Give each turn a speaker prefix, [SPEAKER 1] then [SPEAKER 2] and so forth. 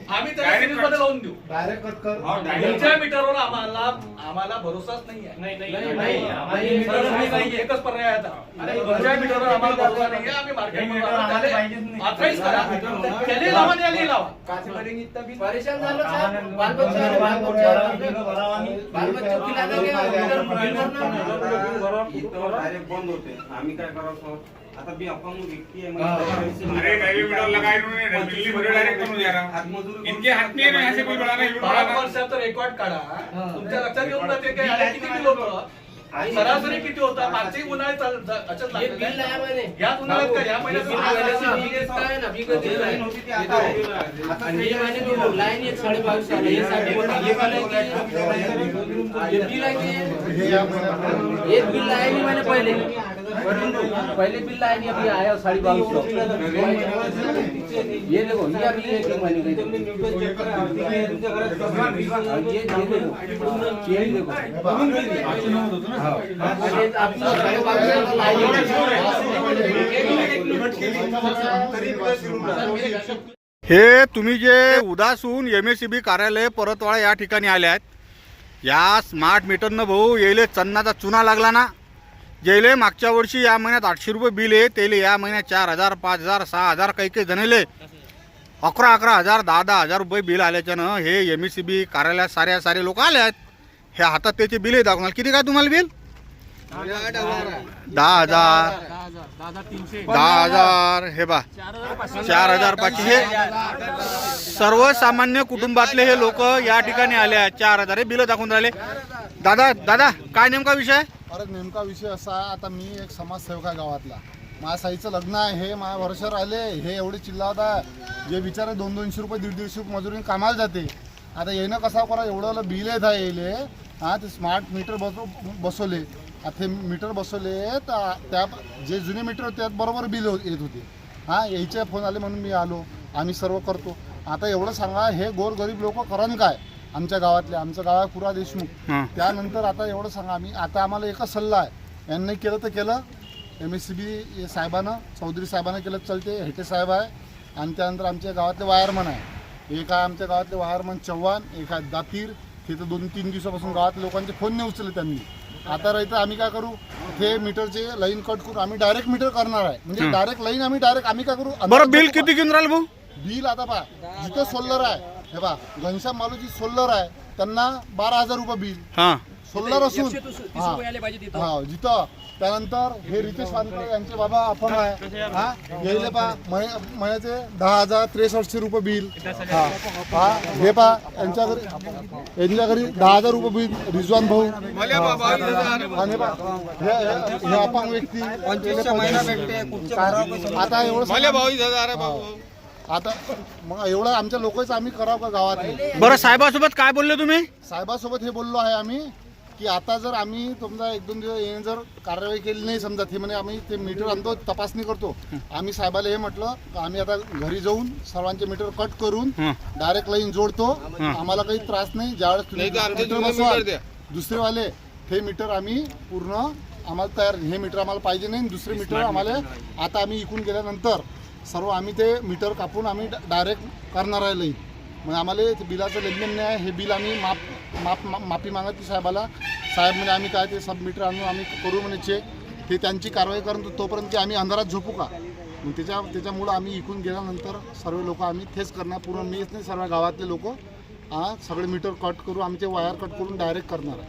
[SPEAKER 1] आम्ही त्याला सिरीजमध्ये लावून देऊ. तुमच्या मीटरवर आम्हाला भरोसाच नाही आहे. एकच पर्याय आहे आता. तुमच्या मीटरवर आम्हाला भरोसा नाही आहे. आम्ही मार्केटमध्ये ऑथराईज करा. त्याने लावा याने लावा.
[SPEAKER 2] परेशान झालो साहेब.
[SPEAKER 3] डायरेक्ट बंद होते. आम्ही काय करावं आता मी अपंग व्यक्ती आहे.
[SPEAKER 4] अरे डायरेक्ट मीटर लगाए उन्होंने बिजली भरे डायरेक्ट करून द्या ना. इनके हाथ में है ऐसे कोई बड़ा नहीं.
[SPEAKER 1] 5 वर्षाचा रेकॉर्ड काढा. तुमच्या लक्षात येऊन जाते की किती बिल होतं, सरासरी किती होता. मागचे उन्हाळ्यात अचत लागले. याच उन्हाळ्यात का या महिन्यात
[SPEAKER 2] एक बिल आया नहीं मैंने पहले बिल आया नहीं, अभी आया 2250। ये देखो ये अभी एक महीने का
[SPEAKER 5] हे तुम्ही जे उदासून MSEB कार्यालय परतवाडा या ठिकाणी आले आहेत. या स्मार्ट मीटरनं भाऊ येले चन्नाचा चुना लागला ना. जेले मागच्या वर्षी या महिन्यात 800 रुपये बिल आहे, तेले या महिन्यात 4000 5000 6000 काही काही जणले 11,000 10,000 रुपये बिल आल्याच्यानं हे MSEB कार्यालयात सारे लोक आले आहेत. हे हातात त्याचे बिल आहे दाखवणार. किती काय तुम्हाला बिल? 10,000 हे बा 4,500. हे सर्वसामान्य कुटुंबातले हे लोक या ठिकाणी आले आहेत. 4,000 हे बिल दाखवून राहिले. दादा काय नेमका विषय?
[SPEAKER 6] अरे नेमका विषय असा, आता मी एक समाजसेवक आहे गावातला. माझ्या साईचं लग्न आहे, हे माझ्या वर्षावर आले. हे एवढे चिल्लावत आहे. जे बिचारे 200-200 रुपये 150-150 रुपये मजुरीने कामाला जाते. आता येणं कसा करा, एवढं बिल येत आहे येले. हां ते स्मार्ट मीटर बसवले. आता हे मीटर बसवले तर त्या जे जुने मीटर होते त्यात बरोबर बिल येत होते. हां यायचे फोन आले म्हणून मी आलो. आम्ही सर्व करतो. आता एवढं सांगा, हे गोरगरीब लोक करण काय आमच्या गावातले? आमचं गाव आहे पुरा देशमुख. त्यानंतर आता एवढं सांगा, आम्ही आता आम्हाला एकच सल्ला आहे, यांनी केलं तर केलं. MSEB साहेबानं चौधरी साहेबांना केलं चालते. हेटे साहेब आहे आणि त्यानंतर आमच्या गावातले वायरमन आहे. एक आहे आमच्या गावातले वायरमन चव्हाण, एक आहे दातीर. ते तर 2-3 दिवसापासून गावातल्या लोकांचे फोन नाही उचलले त्यांनी. आता राहतं आम्ही काय करू, ते मीटरचे लाईन कट करू. आम्ही डायरेक्ट मीटर करणार आहे, म्हणजे डायरेक्ट लाईन आम्ही काय करू.
[SPEAKER 5] बरं बिल किती घेऊन राहिलं भाऊ?
[SPEAKER 6] बिल आता पहा, जिथं सोलर आहे हे पहा, घनश्याम मालूजी सोलर आहे त्यांना 12,000 रुपये बिल.
[SPEAKER 5] हां
[SPEAKER 6] सोलर असून हा जिथं. त्यानंतर हे रितेश वानकर यांचे बाबा अपंग आहे. हा यायले पहा महिन्याचे 10,000 6300 रुपये बिल. हा हे पहा यांच्या घरी 10,000 रुपये बिल. रिजवान भाऊ आणि हे अपंग व्यक्ती आता एवढं. आता मग एवढं आमच्या लोकांचं आम्ही करावं का गावात?
[SPEAKER 5] बरं साहेबासोबत काय बोलले तुम्ही?
[SPEAKER 6] साहेबासोबत हे बोललो आहे आम्ही की आता जर आम्ही तुमचा 1-2 दिवस येऊन जर कारवाई केली नाही समजा, ते म्हणे आम्ही ते मीटर आणतो तपासणी करतो. आम्ही साहेबाला हे म्हटलं आम्ही आता घरी जाऊन सर्वांचे मीटर कट करून डायरेक्ट लाईन जोडतो. आम्हाला काही त्रास नाही. ज्यावेळेस दुसरेवाले हे मीटर आम्ही पूर्ण आम्हाला तयार, हे मीटर आम्हाला पाहिजे नाही. दुसरे मीटर आम्हाला आता आम्ही इकून गेल्यानंतर सर्व आम्ही ते मीटर कापून आम्ही डायरेक्ट करणार आहे लाईन. मग आम्हाला बिलाचं लेनदेन नाही आहे. हे बिल आम्ही माफी मागत साहेबाला. साहेब म्हणजे आम्ही काय ते सब मीटर आणून आम्ही करू म्हणे चेक. ते त्यांची कारवाई करून तोपर्यंत की आम्ही अंधारात झोपू का? मग त्याच्यामुळं आम्ही इकून गेल्यानंतर सर्व लोक आम्ही तेच करणार. पूर्ण मीच नाही, सर्व गावातले लोक सगळे मीटर कट करू, आमचे वायर कट करून डायरेक्ट करणार आहे.